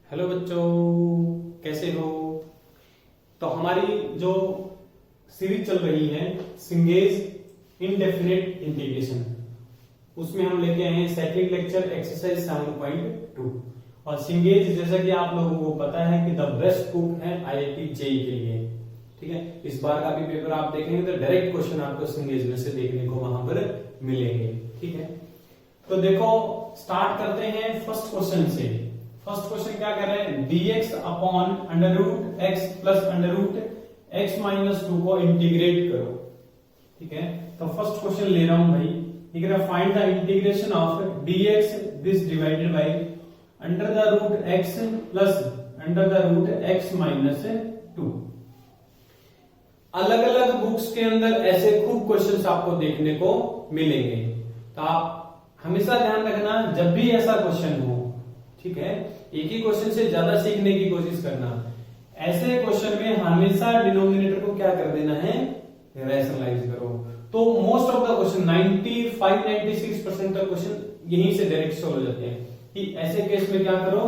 Hello बच्चों, कैसे हो। तो हमारी जो सीरीज चल रही है सिंगेज इनडेफिनेट इंटीग्रेशन, उसमें हम लेके आए हैं सेकंड लेक्चर एक्सरसाइज 7.2। और सिंगेज जैसा कि आप लोगों को पता है कि द बेस्ट कुक है आईआईटी जेईई के लिए। ठीक है, इस बार का भी पेपर आप देखेंगे तो डायरेक्ट क्वेश्चन आपको सिंगेज में से देखने को वहां पर मिलेंगे। ठीक है, तो देखो स्टार्ट करते हैं फर्स्ट क्वेश्चन से। फर्स्ट क्वेश्चन क्या कर रहे हैं, dx upon under root x plus under root x minus 2 को इंटीग्रेट करो। ठीक है, तो फर्स्ट क्वेश्चन ले रहा हूं भाई, ये कह रहा find the integration of dx this divided by under the root x plus under the root x minus 2। अलग अलग बुक्स के अंदर ऐसे खूब क्वेश्चंस आपको देखने को मिलेंगे, तो आप हमेशा ध्यान रखना जब भी ऐसा क्वेश्चन हो, ठीक है, एक ही क्वेश्चन से ज्यादा सीखने की कोशिश करना। ऐसे क्वेश्चन में हमेशा डिनोमिनेटर को क्या कर देना है, रैशनलाइज करो। तो मोस्ट ऑफ द क्वेश्चन 95-96% तक क्वेश्चन यहीं से डायरेक्ट सॉल्व हो जाते हैं कि ऐसे केस में क्या करो,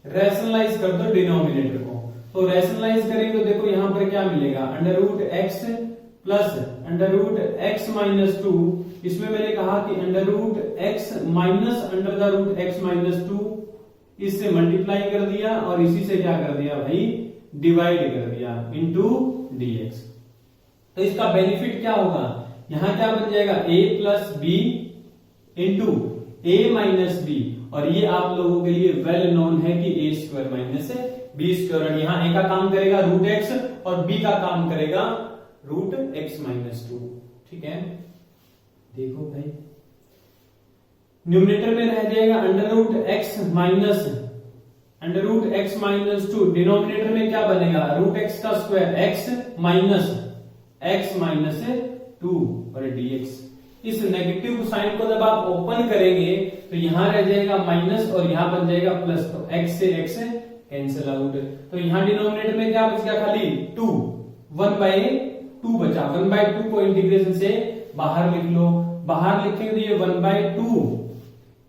रैशनलाइज कर दो डिनोमिनेटर को। तो रैशनलाइज करेंगे तो देखो यहां पर क्या मिलेगा, under root x plus under root x minus 2। इसमें मैंने कहा कि under root x minus under the root x minus 2, इससे मल्टीप्लाई कर दिया और इसी से क्या कर दिया भाई, डिवाइड कर दिया इनटू dx। तो इसका बेनिफिट क्या होगा, यहां क्या बन जाएगा, a plus b into a minus b. और ये आप लोगों के लिए वेल नोन है कि a square minus b square. और यहां a का काम करेगा रूट एक्स और b का काम करेगा रूट एक्स माइनस 2। ठीक है, देखो भाई न्यूमरेटर में रह जाएगा under root x minus under root x minus 2। Denominator में क्या बनेगा, रूट एक्स का स्क्वायर एक्स माइनस 2 और dx। इस नेगेटिव साइन को जब आप ओपन करेंगे तो यहां रह जाएगा माइनस और यहां बन जाएगा प्लस। तो x से x कैंसिल आउट। तो यहां डिनोमिनेटर में क्या बच गया, खाली 2, 1/2 बचा। 1/2 को इंटीग्रेशन से बाहर लिख लो, बाहर लिखेंगे तो ये 1/2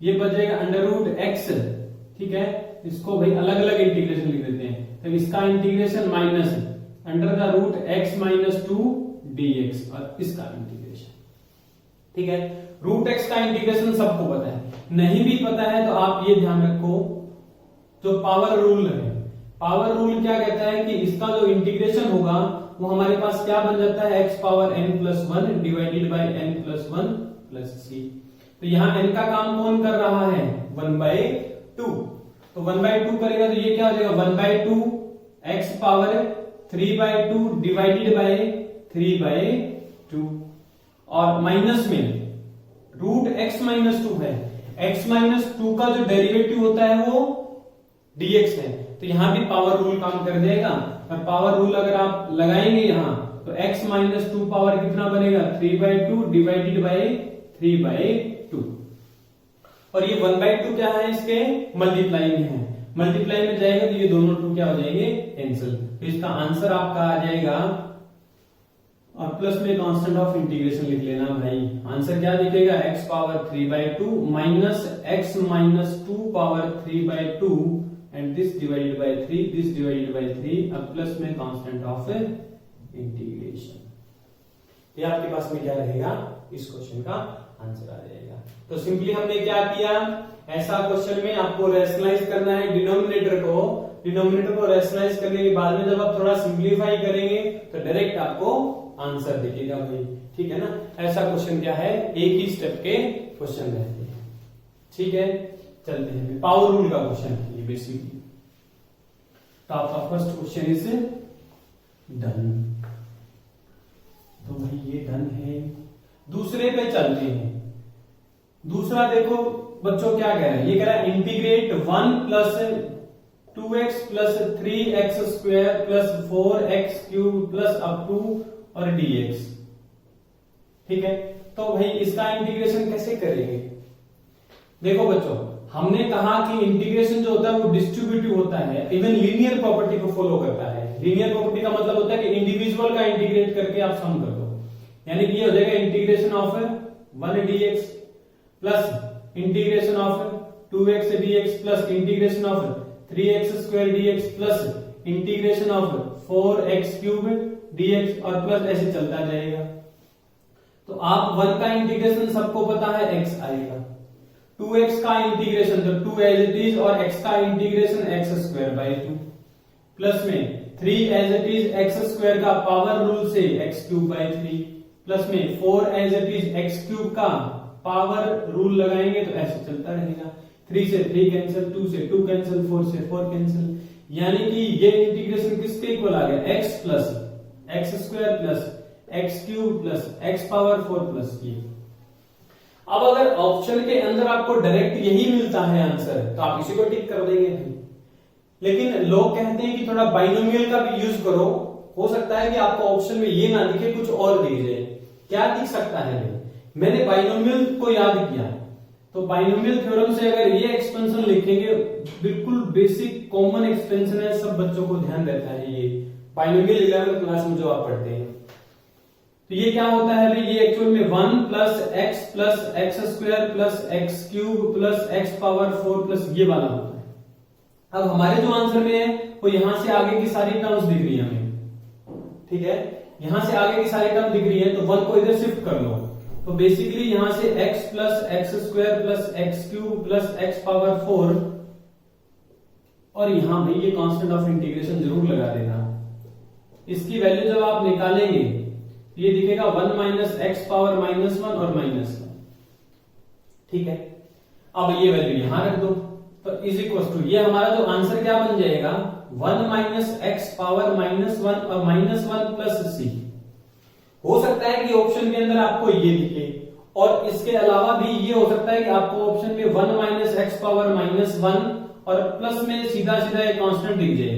ये बचेगा अंडर रूट एक्स। ठीक है, इसको भाई अलग अलग इंटीग्रेशन लिख देते हैं। तो इसका integration minus under the root x minus 2 dx और इसका इंटीग्रेशन। ठीक है, रूट एक्स का इंटीग्रेशन सबको पता है, नहीं भी पता है तो आप ये ध्यान रखो, जो पावर रूल है, पावर रूल क्या कहता है कि इसका जो इंटीग्रेशन होगा वो हमारे पास क्या बन जाता है, x power n plus 1 divided by n plus 1 plus c। तो यहां n का काम कौन कर रहा है, 1/2। तो 1/2 करेगा तो ये क्या हो जाएगा, 1/2 x पावर 3/2 डिवाइडेड बाई 3/2। और माइनस में रूट x माइनस 2 है, x माइनस 2 का जो डेरिवेटिव होता है वो dx है। तो यहां भी पावर रूल काम कर देगा। और पावर रूल अगर आप लगाएंगे यहां तो x माइनस 2 पावर कितना बनेगा, 3/2 डिवाइडेड बाई 3/2। और ये 1/2 क्या है, इसके मल्टीप्लाई में है, मल्टीप्लाई में जाएगा तो ये दोनों 2 क्या हो जाएंगे, कैंसिल। तो इसका आंसर आपका आ जाएगा, और प्लस में कांस्टेंट ऑफ इंटीग्रेशन लिख लेना भाई। आंसर क्या दिखेगा, x power 3/2 minus x minus 2 power 3/2 and this divided bye 3, this divided bye 3, अब प्लस में कांस्टेंट ऑफ इंटीग्रेशन। ये आपके पास में क्या रहेगा, इस क्वेश्चन का आंसर आ जाएगा। तो सिंपली हमने क्या किया, ऐसा क्वेश्चन में आपको रैशनलाइज करना है डिनोमिनेटर को। डिनोमिनेटर को रैशनलाइज करने के बाद में जब आप थोड़ा सिंप्लीफाई करेंगे तो डायरेक्ट आपको आंसर दिखेगा भाई। ठीक है ना, ऐसा क्वेश्चन क्या है, एक ही स्टेप के क्वेश्चन रहते हैं। ठीक है, चलते हैं, पावर रूल का क्वेश्चन है ये बेसिकली। तो आपका फर्स्ट क्वेश्चन इज डन। तो भाई ये डन है। दूसरे पे चलते हैं। दूसरा देखो बच्चों क्या कह रहा है, ये कह रहा है integrate 1 plus 2x plus 3x square plus 4x cube plus up to और dx। ठीक है, तो भाई इसका इंटीग्रेशन कैसे करेंगे। देखो बच्चों, हमने कहा कि इंटीग्रेशन जो होता है वो डिस्ट्रीब्यूटिव होता है, इवन लीनियर प्रॉपर्टी को फॉलो करता है। लीनियर प्रॉपर्टी का मतलब होता है कि इंडिविजुअल का इंटीग्रेट करके आप सम कर दो, यानी कि ये हो जाएगा integration of 1 dx plus integration of 2x dx plus integration of 3x² dx plus integration of 4x³ dx और प्लस ऐसे चलता जाएगा। तो आप 1 का इंटीग्रेशन सबको पता है x आएगा, 2x का इंटीग्रेशन तो 2 एज इट इज और x का इंटीग्रेशन x²/2 प्लस में 3 एज इट इज x² का पावर रूल से x³/3 प्लस में 4 एज इट इज x³ का पावर रूल लगाएंगे तो ऐसे चलता रहेगा। 3 से 3 कैंसिल, 2 से 2 कैंसिल, 4 से 4 कैंसिल, यानी कि ये इंटीग्रेशन किसके इक्वल आ गया, x plus x² plus x³ plus x⁴ plus ये। अब अगर ऑप्शन के अंदर आपको डायरेक्ट यही मिलता है आंसर तो आप इसी को टिक कर देंगे, लेकिन लोग कहते हैं कि थोड़ा बाइनोमियल का भी यूज करो, हो सकता है कि आपको ऑप्शन में ये ना दिखे, कुछ और दिख जाए। क्या दिख सकता है, मैंने बाइनोमियल को याद किया तो बाइनोमियल थ्योरम से अगर ये एक्सपेंशन लिखेंगे, बिल्कुल बेसिक कॉमन एक्सपेंशन है, सब बच्चों को ध्यान रहता है ये बाइनोमियल 11th क्लास में जो आप पढ़ते हैं। तो ये क्या होता है भाई, ये एक्चुअल में 1 plus x plus x² plus x³ plus x⁴ plus ये वाला होता है। अब हमारे जो आंसर में है वो यहां से आगे की सारी टर्म्स दिख रही है हमें, ठीक है, यहां से आगे की सारी टर्म दिख रही है तो 1 को इधर शिफ्ट कर लो, तो बेसिकली यहां से x plus x² plus x³ plus x⁴ और यहां भाई ये कांस्टेंट ऑफ इंटीग्रेशन जरूर लगा देना। इसकी वैल्यू जब आप निकालेंगे ये दिखेगा 1 माइनस x पावर -1 और -1, ठीक है। अब ये वैल्यू यहां रख दो तो इज इक्वल टू ये हमारा जो आंसर क्या बन जाएगा, 1 माइनस x पावर -1 और -1 प्लस c। हो सकता है कि ऑप्शन के अंदर आपको ये दिखे, और इसके अलावा भी ये हो सकता है कि आपको ऑप्शन में 1 माइनस x पावर -1 और प्लस में सीधा सीधा एक कांस्टेंट दिख जाए।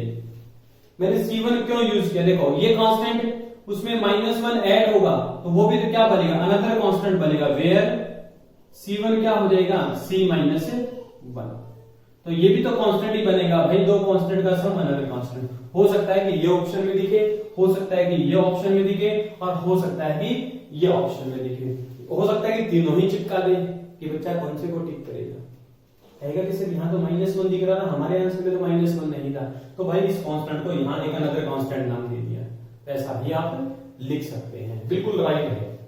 मैंने c1 क्यों यूज किया, देखो ये कांस्टेंट उसमें -1 ऐड होगा तो वो भी तो क्या बनेगा, अनदर कांस्टेंट बनेगा, वेयर c1 क्या हो जाएगा, c-1। तो ये भी तो कांस्टेंट ही बनेगा भाई, दो कांस्टेंट का सम अनदर कांस्टेंट। हो सकता है कि ये ऑप्शन में दिखे, हो सकता है कि ये ऑप्शन में दिखे, और हो सकता है कि ये ऑप्शन में दिखे, हो सकता है कि तीनों ही चिपका दे कि बच्चा कौन से को टिक करेगा। कहेगा कि सिर्फ यहाँ तो -1 दिख रहा था, हमारे आंसर में तो -1 नहीं था, तो भाई इस कांस्टेंट को यहाँ एक अनदर कांस्टेंट नाम दे दिया, ऐसा भी आप लिख सकते हैं, बिल्कुल राइट है।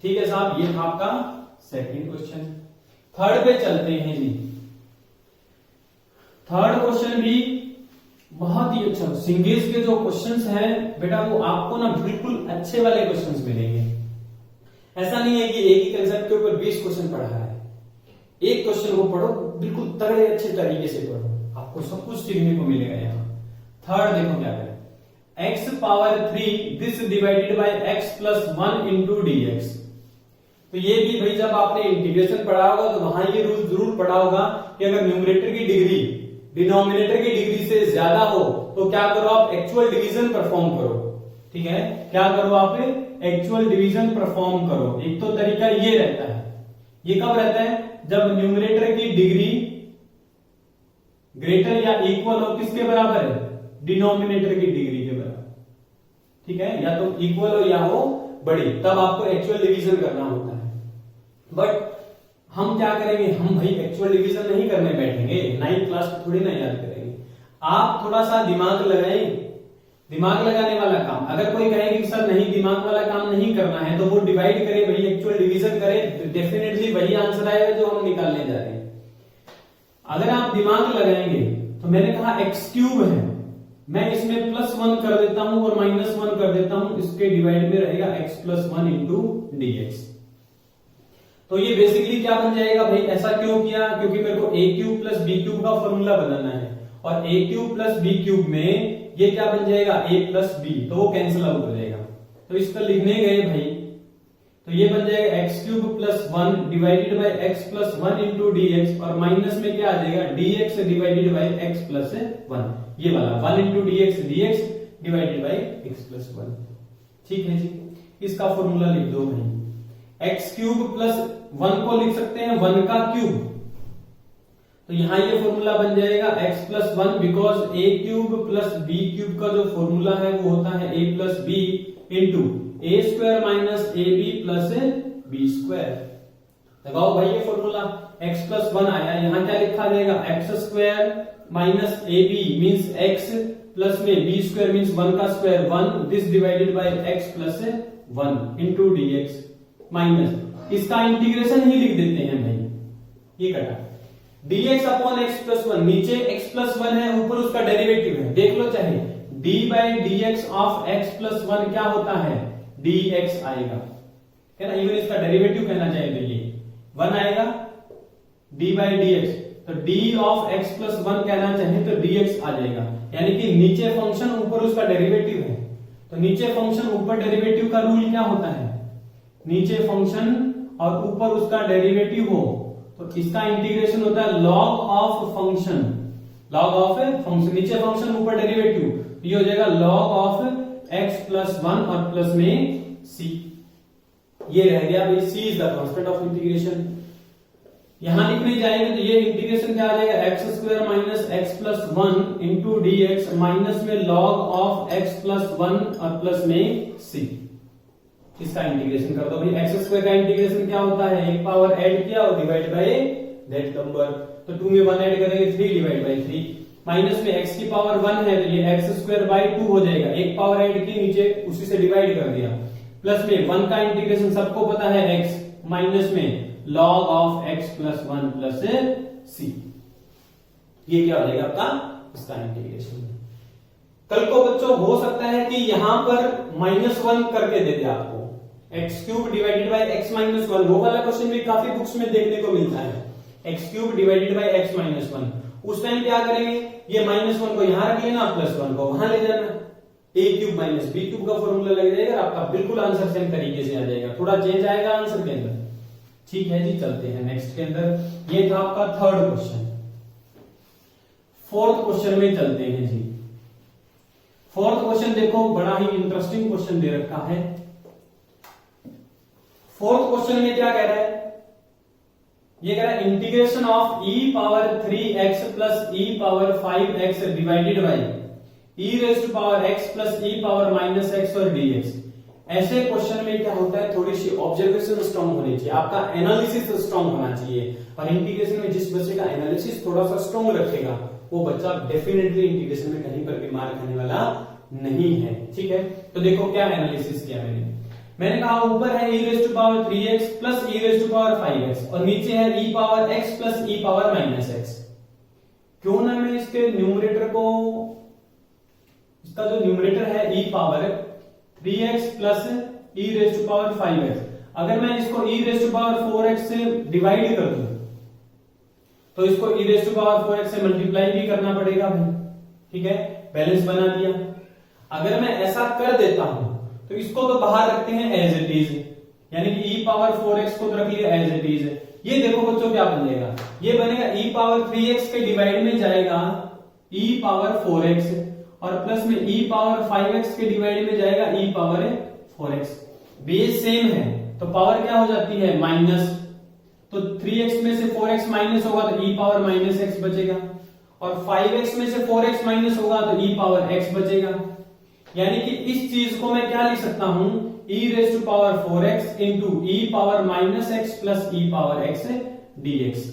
ठीक है साहब, ये था आपका सेकंड क्वेश्चन। थर्ड पे चलते हैं जी। थर्ड क्वेश्चन भी बहुत ही अच्छा, सिंगेज के जो क्वेश्चंस हैं बेटा वो आपको ना बिल्कुल अच्छे वाले क्वेश्चंस मिलेंगे। ऐसा नहीं है कि एक ही कंसेप्ट के ऊपर 20 क्वेश्चन पढ़ा है, एक क्वेश्चन को पढ़ो बिल्कुल तगड़े अच्छे तरीके से पढ़ो, आपको सब कुछ सीखने को मिलेगा यहाँ। थर्ड देखो क्या करें, x power 3 this divided bye x plus 1 into dx। तो ये भी भाई जब आपने इंटीग्रेशन पढ़ा होगा तो वहां ये रूल जरूर पढ़ा होगा कि अगर न्यूमरेटर की डिग्री डिनोमिनेटर की डिग्री से ज्यादा हो तो क्या करो, आप एक्चुअल डिवीजन परफॉर्म करो। ठीक है, क्या करो, आप एक्चुअल डिवीजन परफॉर्म करो। एक तो तरीका ये रहता है, ये कब रहता है, जब न्यूमरेटर की डिग्री ग्रेटर या इक्वल हो किसके बराबर है, डिनोमिनेटर की डिग्री के बराबर। ठीक है, या तो इक्वल हो या हो बड़ी, तब आपको एक्चुअल डिवीजन करना होता है। बट हम क्या करेंगे, हम भाई एक्चुअल डिवीजन नहीं करने बैठेंगे, 9th क्लास में थोड़ी ना याद करेंगे। आप थोड़ा सा दिमाग लगाएं, दिमाग लगाने वाला काम। अगर कोई कहेगा कि सर नहीं दिमाग वाला काम नहीं करना है, तो वो डिवाइड करे भाई, एक्चुअल डिवीजन करे, तो डेफिनेटली वही आंसर आएगा जो हम निकालने जा रहे हैं। अगर आप दिमाग लगाएंगे तो मैंने कहा x³ है, मैं इसमें +1 कर देता हूं और -1 कर देता हूं, इसके डिवाइड में रहेगा x + 1 इंटू dx। तो ये बेसिकली क्या बन जाएगा भाई, ऐसा क्यों किया, क्योंकि मेरे को a³ + b³ का फॉर्मूला बनाना है, और a³ + b³ में ये क्या बन जाएगा, a + b, तो वो कैंसिल आउट हो जाएगा। तो इसका लिखने गए भाई तो ये बन जाएगा x³ + 1 divided by x + 1 into dx, और माइनस में क्या आ जाएगा, dx डिवाइडेड बाय x + 1, ये वाला 1 into dx divided by x + 1। ठीक है जी, इसका फॉर्मूला लिख दो भाई, x³ + 1 को लिख सकते हैं 1 का क्यूब, तो यहां ये फॉर्मूला बन जाएगा x + 1, बिकॉज a³ + b³ का जो फॉर्मूला है वो होता है a + b into a² - ab + b²। लगाओ भाई ये फॉर्मूला, x + 1 आया, यहां क्या लिखा जाएगा, x² minus a b means x plus में बी स्क्वायर मीन्स 1 का square 1 this divided by x plus 1 into d x minus इसका इंटीग्रेशन ही लिख देते हैं भाई, ये कटा dx अपॉन x प्लस 1 नीचे x प्लस 1 है ऊपर उसका डेरिवेटिव है, देख लो चाहे d by D x of x plus 1 क्या होता है dx आएगा, है ना, इवन इसका डेरिवेटिव कहना चाहिए तो ये 1 आएगा d बाई डी एक्स, तो d ऑफ x प्लस 1 कहना चाहिए तो dx आ जाएगा, यानी कि नीचे फंक्शन ऊपर उसका डेरिवेटिव है, तो नीचे फंक्शन ऊपर डेरिवेटिव का रूल क्या होता है, नीचे फंक्शन और ऊपर उसका डेरिवेटिव हो तो इसका इंटीग्रेशन होता है log of function, log of function नीचे फंक्शन ऊपर डेरिवेटिव, ये हो जाएगा लॉग ऑफ x प्लस 1 और प्लस में c, ये रह गया भाई c is the constant of integration. यहां लिखने जाएंगे तो ये इंटीग्रेशन क्या आ जाएगा x square minus x plus 1 into d x minus में लॉग ऑफ एक्स प्लस 1 और प्लस में c, इसका इंटीग्रेशन कर दो भाई, एक्स स्क्वायर का इंटीग्रेशन क्या होता है एक पावर ऐड किया और डिवाइड बाय दैट नंबर, तो 2 में 1 ऐड करेंगे 3 डिवाइड बाय 3 माइनस में x की पावर 1 है तो ये एक्स स्क्वायर बाय 2 हो जाएगा, एक पावर ऐड की नीचे उसी से डिवाइड कर दिया, प्लस में 1 का इंटीग्रेशन सबको पता है x माइनस में log of x plus 1 plus c, ये क्या हो जाएगा आपका इसका इंटीग्रेशन। कल को बच्चों हो सकता है कि यहां पर -1 करके दे दे आपको x cube divided by x minus 1, वो वाला क्वेश्चन भी काफी बुक्स में देखने को मिलता है, x cube divided by x minus 1, उस टाइम क्या करेंगे ये -1 को यहां रख लेना प्लस 1 को वहां ले जाना, a cube minus b cube का फॉर्मूला लग जाएगा, आपका बिल्कुल आंसर सेम तरीके से आ जाएगा, थोड़ा चेंज आएगा आंसर के अंदर। ठीक है जी, चलते हैं नेक्स्ट के अंदर, ये था आपका थर्ड क्वेश्चन। फोर्थ क्वेश्चन में चलते हैं जी। फोर्थ क्वेश्चन देखो बड़ा ही इंटरेस्टिंग क्वेश्चन दे रखा है। फोर्थ क्वेश्चन में क्या कह रहा है, ये कह रहा है integration of e power 3x plus e power 5x divided by e raise to power x plus e power minus x और dx। ऐसे क्वेश्चन में क्या होता है थोड़ी सी ऑब्जर्वेशन स्ट्रांग होनी चाहिए, आपका एनालिसिस स्ट्रांग होना चाहिए, और इंटीग्रेशन में जिस बच्चे का एनालिसिस थोड़ा सा स्ट्रांग रखेगा वो बच्चा डेफिनेटली इंटीग्रेशन में कहीं पर भी मार खाने वाला नहीं है। ठीक है, तो देखो क्या एनालिसिस किया मैंने कहा ऊपर है e raise to power 3x plus e raise to power 5x और नीचे है e power x plus e power minus x। क्यों ना मैं इसके न्यूमरेटर को, इसका जो न्यूमरेटर है e power 3x plus e raise to power 5x, अगर मैं इसको e raise to power 4x से डिवाइड कर दूं तो इसको e raise to power 4x से मल्टीप्लाई भी करना पड़ेगा भाई। ठीक है, बैलेंस बना दिया। अगर मैं ऐसा कर देता हूं तो इसको तो बाहर रखते हैं एज इट इज, यानी कि e पावर 4x को तो रख लिया एज इट इज। ये देखो बच्चों क्या बन जाएगा, ये बनेगा e पावर 3x के डिवाइड में जाएगा e पावर 4x और प्लस में e पावर 5x के डिवाइड में जाएगा e power 4x। Base same है तो पावर क्या हो जाती है माइनस, तो 3x में से 4x माइनस होगा तो e पावर माइनस x बचेगा, और 5x में से 4x माइनस होगा तो e पावर x बचेगा। यानी कि इस चीज को मैं क्या लिख सकता हूं e raise to power 4x into e power minus x plus e power x dx।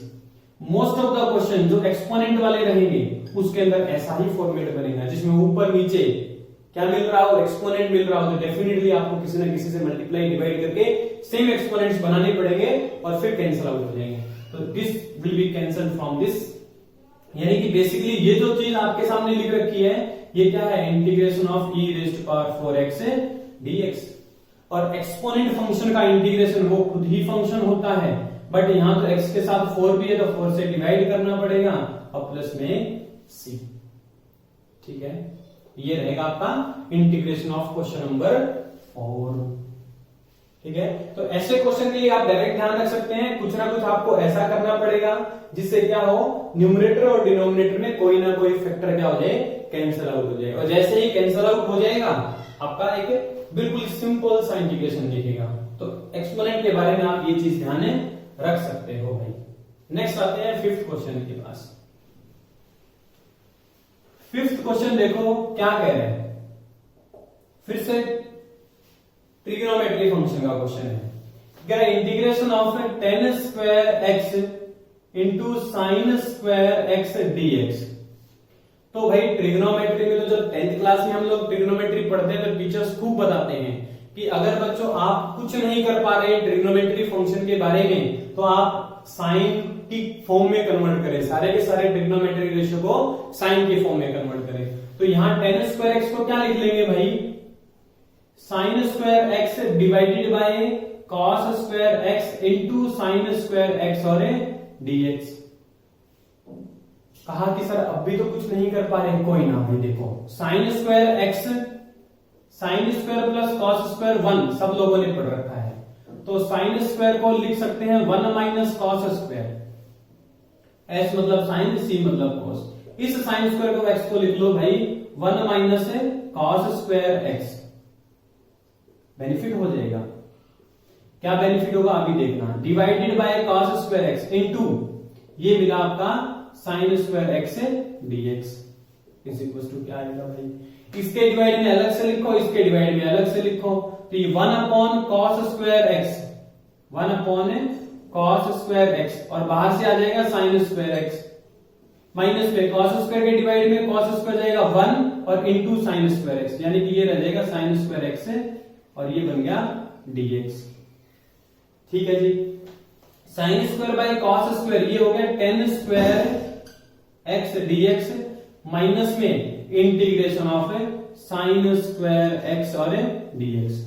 Most of the question जो एक्सपोनेंट वाले रहेंगे उसके अंदर ऐसा ही फॉर्मेट बनेगा, जिसमें ऊपर नीचे क्या मिल रहा हो एक्सपोनेंट मिल रहा हो, तो डेफिनेटली आपको किसी ना किसी से मल्टीप्लाई डिवाइड करके सेम एक्सपोनेंट्स बनाने पड़ेंगे और फिर कैंसिल आउट हो जाएंगे। तो this will be cancel from this, यानी कि बेसिकली ये जो चीज आपके सामने लिख रखी है ये क्या है integration of e raise to power 4x dx। और एक्सपोनेंट फंक्शन का इंटीग्रेशन वो खुद ही फंक्शन होता है, बट यहां तो x के साथ 4 भी है तो 4 से डिवाइड करना पड़ेगा और प्लस में c। ठीक है, ये रहेगा आपका इंटीग्रेशन ऑफ क्वेश्चन नंबर 4। ठीक है, तो ऐसे क्वेश्चन के लिए आप डायरेक्ट ध्यान रख सकते हैं, कुछ ना कुछ आपको ऐसा करना पड़ेगा जिससे क्या हो न्यूमरेटर और डिनोमिनेटर में कोई ना कोई फैक्टर क्या हो जाए कैंसिल आउट हो जाए, और जैसे ही कैंसिल आउट हो जाएगा आपका एक बिल्कुल सिंपल सा इंटीग्रेशन दिखेगा। तो एक्सपोनेंट के बारे में आप ये चीज ध्यान रख सकते हो भाई। नेक्स्ट आते हैं फिफ्थ क्वेश्चन के पास। फिफ्थ क्वेश्चन देखो क्या कह रहे हैं, फिर से ट्रिग्नोमेट्री फंक्शन का क्वेश्चन है। कह रहा है integration of tan square x into sine square x dx। तो भाई ट्रिग्नोमेट्री में तो जब 10th क्लास में हम लोग ट्रिग्नोमेट्री पढ़ते हैं तो टीचर्स खूब बताते हैं कि अगर बच्चों आप कुछ नहीं कर पा रहे ट्रिग्नोमेट्री फंक्शन के बारे में तो आप साइन की फॉर्म में कन्वर्ट करें, सारे के सारे ट्रिग्नोमेट्री रेशियो को साइन के फॉर्म में कन्वर्ट करें। तो यहाँ tan स्क्वायर एक्स को क्या लिख लेंगे भाई, sign square x divided by cos square x into sine square x और dx। कहा कि सर अब भी तो कुछ नहीं कर पा रहे, कोई ना भाई, देखो sign square x, sine square plus cos square 1 सब लोगों ने पढ़ रखा है, तो साइन स्क्वायर को लिख सकते हैं 1 माइनस कॉस स्क्वायर, एस मतलब साइन, सी मतलब कॉस। इस साइन स्क्वायर को एक्स को लिख लो भाई 1 minus cos square x. Benefit हो जाएगा, क्या बेनिफिट होगा अभी देखना, divided by cos square x into ये मिला आपका sine square x dx is equal to क्या आएगा भाई, इसके डिवाइड में अलग से लिखो, इसके डिवाइड में अलग से लिखो, तो ये 1 upon cos square x, 1 upon cos square x और बाहर से आ जाएगा साइन स्क्वायर एक्स माइनस में कॉस स्क्वायर के डिवाइड में कॉस स्क्वायर जाएगा 1 और इनटू साइन स्क्वायर एक्स, यानी कि ये रह जाएगा साइन स्क्वायर एक्स और ये बन गया dx। ठीक है जी, sine square by cos square ये हो गया tan square x dx minus में integration of sine square x और dx।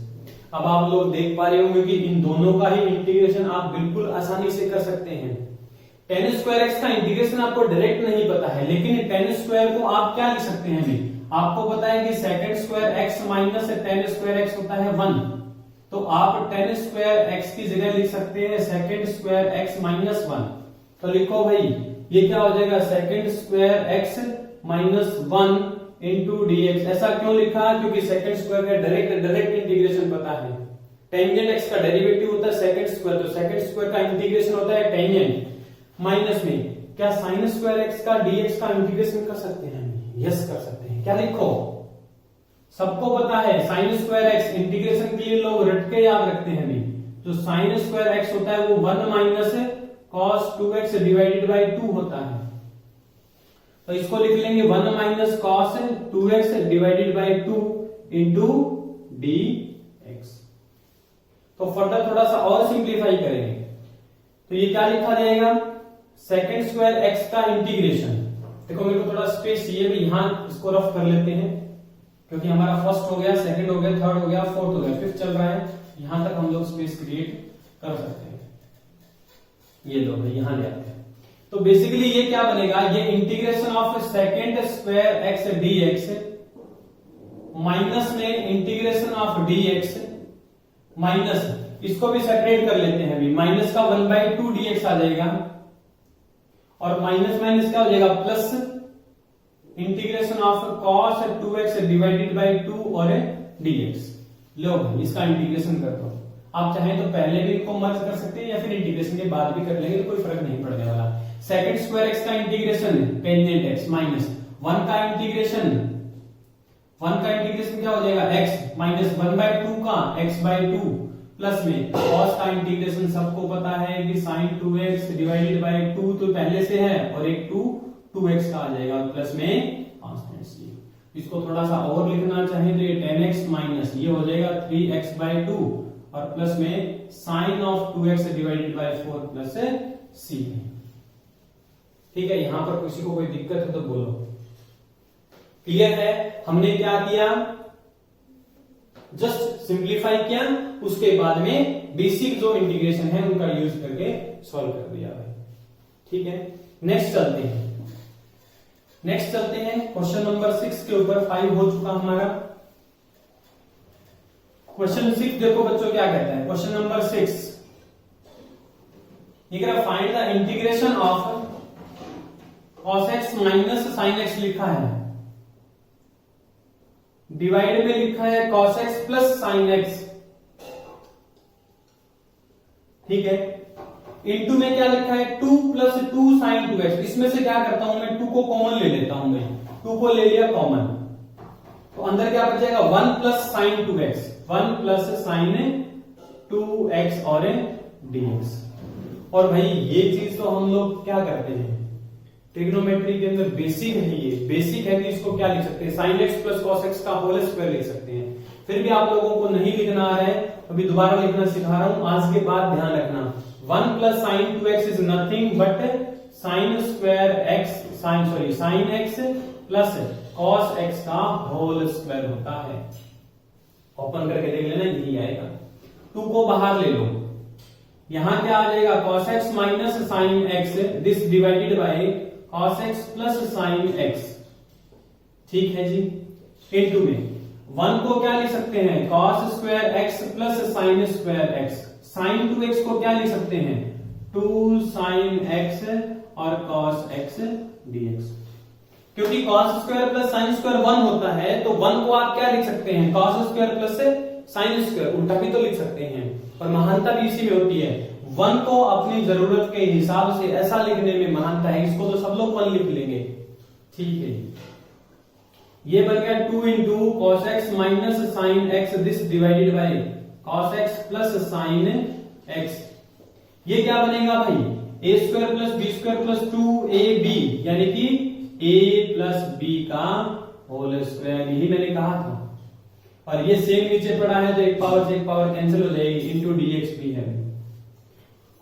अब आप लोग देख पा रहे होंगे कि इन दोनों का ही इंटीग्रेशन आप बिल्कुल आसानी से कर सकते हैं। tan स्क्वायर एक्स का इंटीग्रेशन आपको डायरेक्ट नहीं पता है, लेकिन tan स्क्वायर को आप क्या लिख सकते हैं अभी, आपको पता है कि second square x minus tan square x होता है 1, तो आप tan स्क्वायर एक्स की जगह लिख सकते हैं सेकंड स्क्वायर एक्स माइनस 1। तो लिखो भाई ये क्या हो जाएगा, second square x minus 1 into dx। ऐसा क्यों लिखा, क्योंकि सेकंड स्क्वायर का डायरेक्ट इंटीग्रेशन पता है। टेंजेंट एक्स का डेरिवेटिव होता है सेकंड स्क्वायर, तो सेकंड स्क्वायर का इंटीग्रेशन होता है टेंजेंट माइनस में क्या साइन स्क्वायर एक्स का dx का इंटीग्रेशन कर सकते हैं, यस कर सकते हैं। क्या लिखो, सबको पता है साइन स्क्वायर एक्स इंटीग्रेशन के लिए लोग रट के याद रखते हैं अभी, जो साइन स्क्वायर एक्स होता है वो 1 minus cos 2x divided bye 2 होता है, तो इसको लिख लेंगे 1 minus cos 2x divided bye 2 into dx। तो फर्दर थोड़ा सा और सिंप्लीफाई करेंगे तो ये क्या लिखा जाएगा, सेकंड स्क्वायर x का इंटीग्रेशन। देखो मेरे को थोड़ा स्पेस चाहिए, भी यहां इसको रफ कर लेते हैं क्योंकि हमारा फर्स्ट हो गया, सेकंड हो गया, थर्ड हो गया, फोर्थ हो गया, फिफ्थ चल रहा है, यहां तक हम लोग स्पेस क्रिएट कर सकते हैं। ये लो भाई यहां ले आते हैं, तो बेसिकली ये क्या बनेगा, ये integration of second square x dx minus में इंटीग्रेशन ऑफ dx माइनस, इसको भी सेपरेट कर लेते हैं अभी, माइनस का 1/2 dx आ जाएगा और माइनस माइनस क्या हो जाएगा plus integration of cos 2x divided bye 2 और dx। लो भाई इसका इंटीग्रेशन कर दो, आप चाहें तो पहले भी इसको मर्ज कर सकते हैं या फिर इंटीग्रेशन के बाद भी कर लेंगे तो कोई फर्क नहीं पड़ने वाला। सेकंड स्क्वायर एक्स का इंटीग्रेशन टेंजेंट एक्स माइनस 1 का इंटीग्रेशन, 1 का इंटीग्रेशन क्या हो जाएगा x माइनस 1/2 का x/2 प्लस में cos का इंटीग्रेशन सबको पता है कि sin 2x डिवाइडेड बाय 2 तो पहले से है और एक 2x का आ जाएगा प्लस में कॉन्स्टेंट। इसको थोड़ा सा और लिखना चाहे तो ये 10x माइनस ये हो जाएगा 3x/2 और प्लस में sine of 2x divided by 4 plus c। ठीक है, यहां पर किसी को कोई दिक्कत है तो बोलो। क्लियर है, हमने क्या किया, जस्ट सिंप्लीफाई किया, उसके बाद में बेसिक जो इंटीग्रेशन है उनका यूज करके सॉल्व कर दिया भाई। ठीक है, नेक्स्ट चलते हैं क्वेश्चन नंबर 6 के ऊपर। 5 हो चुका हमारा। क्वेश्चन 6 देखो बच्चों क्या कहता है, क्वेश्चन नंबर 6 ये कह रहा find the integration of cos x minus sin x लिखा है, डिवाइड में लिखा है cos x plus sin x। ठीक है, इनटू में क्या लिखा है 2 प्लस 2 sin 2x। इसमें से क्या करता हूं मैं 2 को कॉमन ले लेता हूं, मैं 2 को ले लिया कॉमन, तो अंदर क्या बच जाएगा 1 plus sin 2x, 1 plus sin 2x और dx। और भाई ये चीज तो हम लोग क्या करते हैं, ट्रिग्नोमेट्री के अंदर बेसिक है, ये बेसिक है कि इसको क्या लिख सकते हैं, sine x plus cos x का होल स्क्वायर लिख सकते हैं। फिर भी आप लोगों को नहीं लिखना आ रहा है, अभी दोबारा लिखना सिखा रहा हूं, आज के बाद ध्यान रखना। 1 plus sign 2x is nothing but sign square x sine x plus cos x का होल स्क्वायर होता है। ओपन करके देख लेना, यही आएगा। 2 को बाहर ले लो, यहां क्या आ जाएगा, cos x minus sine x, this divided bye cos x plus sine x. ठीक है जी, इनटू में 1 को क्या लिख सकते हैं, cos square x plus sine square x। Sine 2x को क्या लिख सकते हैं, 2 साइन x और cos x dx। क्योंकि cos square plus sine square 1 होता है, तो 1 को आप क्या लिख सकते हैं, cos square plus sine square, उल्टा भी तो लिख सकते हैं, पर महानता भी इसी में होती है। 1 को अपनी जरूरत के हिसाब से ऐसा लिखने में महानता है, इसको तो सब लोग 1 लिख लेंगे। ठीक है, ये बन गया 2 into cos x minus sine x, this divided by cos x plus sine x. ये क्या बनेगा भाई, a square plus b square plus 2ab, यानी कि a प्लस बी का होल स्क्वायर, यही मैंने कहा था। और ये सेम नीचे पड़ा है तो एक पावर से एक पावर कैंसिल हो जाएगी, इंटू dx भी है।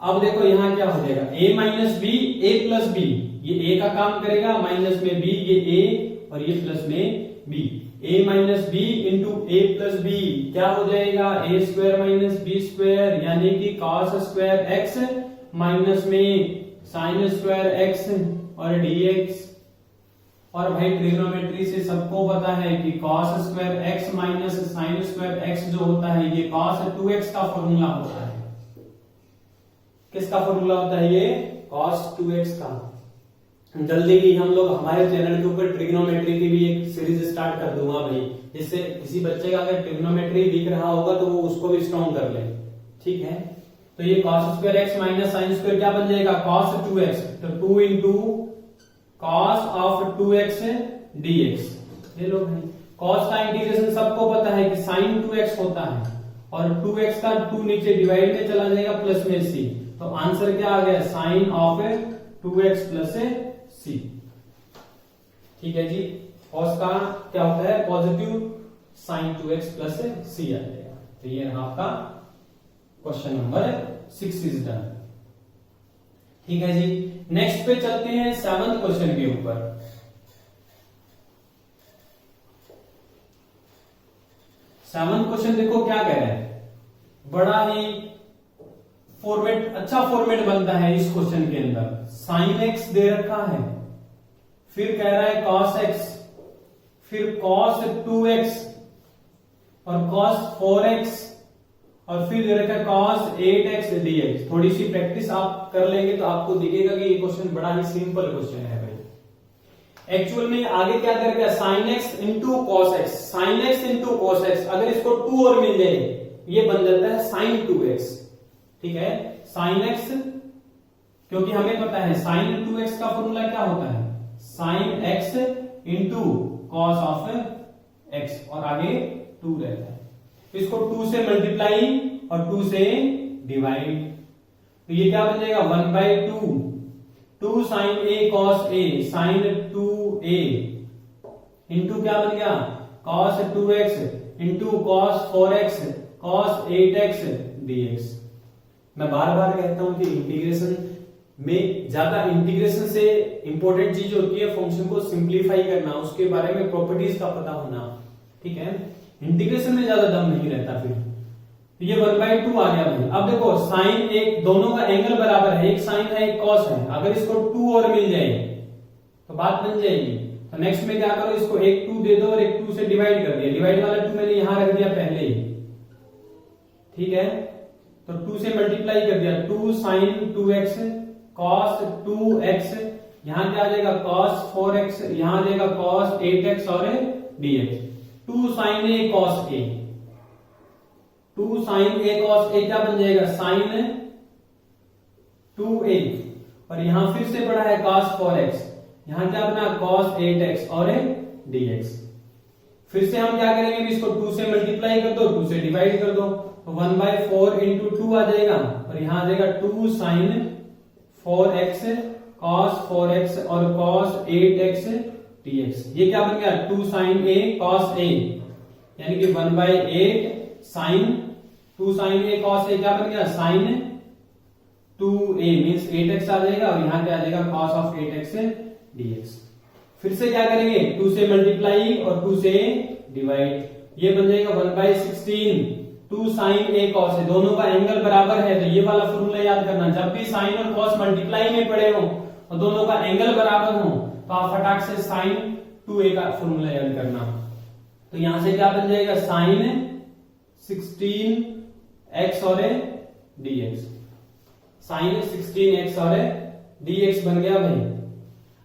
अब देखो यहां क्या हो जाएगा, a minus b a plus b, ये a का काम करेगा, माइनस में b, ये a और ये प्लस में b, a minus b into a plus b क्या हो जाएगा, a square minus b square, यानी कि cos स्क्वायर x माइनस में साइन स्क्वायर x और dx। और भाई ट्रिग्नोमेट्री से सबको पता है कि cos square x minus sign square x जो होता है, ये cos 2x का फॉर्मूला होता है। किसका फॉर्मूला होता है, ये cos 2x का। जल्दी ही हम लोग हमारे चैनल के ऊपर ट्रिग्नोमेट्री की भी एक सीरीज स्टार्ट कर दूंगा भाई, जिससे किसी बच्चे का अगर ट्रिग्नोमेट्री वीक रहा होगा तो वो उसको भी स्ट्रॉन्ग कर ले। ठीक है, तो ये cos square x minus sine square क्या बन जाएगा, cos 2x, तो 2 into cos of 2x dx। ये लो भाई, cos का इंटीग्रेशन सबको पता है कि sin 2x होता है, और 2x का 2 नीचे डिवाइड में चला जाएगा प्लस में c, तो आंसर क्या आ गया, sin of 2x plus c। ठीक है जी, cos का क्या होता है, positive sin 2x plus c आ जाएगा। तो ये रहा आपका क्वेश्चन नंबर 6 इज डन। ठीक है जी, नेक्स्ट पे चलते हैं 7th क्वेश्चन के ऊपर। 7th क्वेश्चन देखो क्या कह रहा है, बड़ा ही फॉर्मेट, अच्छा फॉर्मेट बनता है इस क्वेश्चन के अंदर। साइन एक्स दे रखा है, फिर कह रहा है cos x, फिर cos 2x और cos 4x, और फिर दे रखा है cos 8x dx। थोड़ी सी प्रैक्टिस आप कर लेंगे तो आपको दिखेगा कि ये क्वेश्चन बड़ा ही सिंपल क्वेश्चन है भाई। एक्चुअल में आगे क्या कर गया, sin x into cos x, sin x into cos x, अगर इसको 2 और मिल जाए ये बन जाता है sin 2x। ठीक है, sin x, क्योंकि हमें पता है sin 2x का फॉर्मूला क्या होता है, sin x into cos of x, और आगे 2 रहता है, इसको 2 से मल्टीप्लाई और 2 से डिवाइड, तो ये क्या बन जाएगा 1/2, 2 sin a cos a, sin 2a into क्या बन गया cos 2x into cos 4x cos 8x dx। मैं बार बार कहता हूं कि इंटीग्रेशन में ज्यादा, इंटीग्रेशन से इंपॉर्टेंट चीज होती है फंक्शन को सिंप्लीफाई करना, उसके बारे में प्रॉपर्टीज का पता होना। ठीक है, इंटीग्रेशन में ज्यादा दम नहीं रहता। फिर ये 1/2 आ गया भाई। अब देखो साइन, एक दोनों का एंगल बराबर है, एक साइन है एक कॉस है, अगर इसको 2 और मिल जाए तो बात बन जाएगी। तो नेक्स्ट में क्या करो, इसको एक 2 दे दो और एक 2 से डिवाइड कर दिया, डिवाइड वाला 2 मैंने यहां रख दिया पहले ही। ठीक है, तो 2 से मल्टीप्लाई कर दिया, 2 sin 2x cos 2x, यहां क्या आ जाएगा cos 4x, यहां आ जाएगा cos 8x और dx। 2 sin a cos a, 2 sin a cos a क्या बन जाएगा sin 2a, और यहां फिर से पड़ा है cos 4x, यहां क्या बना cos 8x और dx। फिर से हम क्या करेंगे, इसको 2 से मल्टीप्लाई कर दो, 2 से डिवाइड कर दो, तो 1/4 इंटू 2 आ जाएगा, और यहां आ जाएगा 2 sin 4x cos 4x और cos 8x dx। ये क्या बन गया 2 sin a cos a, यानी कि 1/8 sin 2 sin a cos a क्या बन गया sin 2a मींस 8x आ जाएगा और यहाँ क्या आ जाएगा cos of 8x dx। फिर से क्या करेंगे 2 से मल्टीप्लाई और 2 से डिवाइड, ये बन जाएगा 1/16 2 sin a cos a, दोनों का एंगल बराबर है तो ये वाला फॉर्मूला याद करना, जब भी sin और cos मल्टीप्लाई में पड़े हो और दोनों का एंगल बराबर हो तो आप फटाक से sin 2a का फॉर्मूला याद करना। तो यहां से क्या बन जाएगा sin 16x और dx, sin 16x और dx बन गया भाई।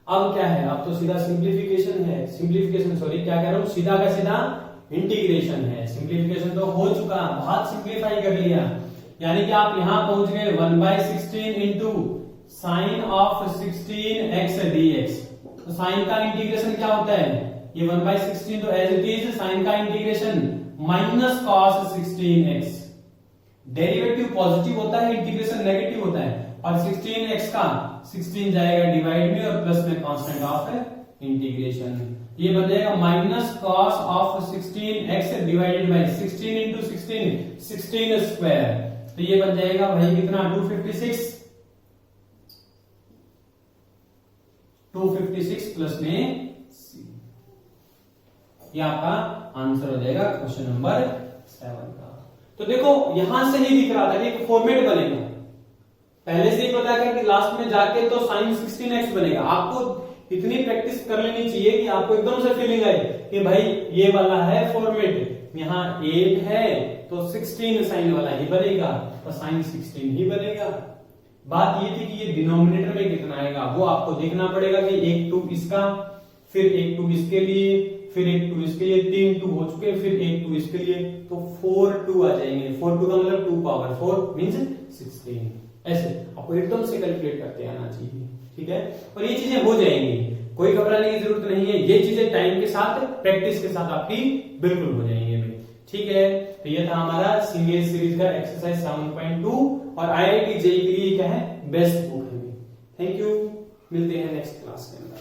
अब क्या है, अब तो सीधा सिंप्लीफिकेशन है, क्या कह रहा हूं, सीधा का सीधा इंटीग्रेशन है। सिंप्लीफिकेशन तो हो चुका, बहुत सिंप्लीफाई कर लिया, यानी कि आप यहां पहुंच गए 1/16 into sine of 16x dx। तो साइन का इंटीग्रेशन क्या होता है, ये 1/16 तो एज इट इज, साइन का integration minus cos 16x। Derivative positive होता है, इंटीग्रेशन नेगेटिव होता है, और 16x का 16 जाएगा डिवाइड में और प्लस में कांस्टेंट ऑफ इंटीग्रेशन, ये बन जाएगा minus cos of 16x divided by 16 into 16 square. तो ये बन जाएगा भाई कितना 256 प्लस में c। ये आपका आंसर हो जाएगा क्वेश्चन नंबर 7 का। तो देखो यहां से ही दिख रहा था कि एक फॉर्मेट बनेगा, पहले से ही पता है कि लास्ट में जाके तो sin 16x बनेगा। आपको इतनी प्रैक्टिस कर लेनी चाहिए कि आपको एकदम से फीलिंग आए कि भाई ये वाला है फॉर्मेट, यहाँ 8 है तो 16 साइन वाला ही बनेगा, तो sin 16 ही बनेगा। बात ये थी कि ये डिनोमिनेटर में कितना आएगा वो आपको देखना पड़ेगा कि एक 2 इसका, फिर एक 2 इसके लिए, फिर एक 2 इसके लिए, 3 2 हो चुके, फिर एक 2 इसके लिए, तो 4 2 आ जाएंगे। 4 2 का मतलब 2 पावर 4 मींस 16। ऐसे आपको एकदम से कैलकुलेट करते आना चाहिए, ठीक है, और ये चीजें हो जाएंगी, कोई घबराने की जरूरत नहीं है, ये चीजें टाइम के साथ प्रैक्टिस के साथ आपकी बिल्कुल हो जाएंगे भाई, ठीक है। तो ये था हमारा सिंगल सीरीज का एक्सरसाइज 7.2 और IIT जेईई के लिए क्या है बेस्ट बुक है। थैंक यू, मिलते हैं नेक्स्ट क्लास के अंदर।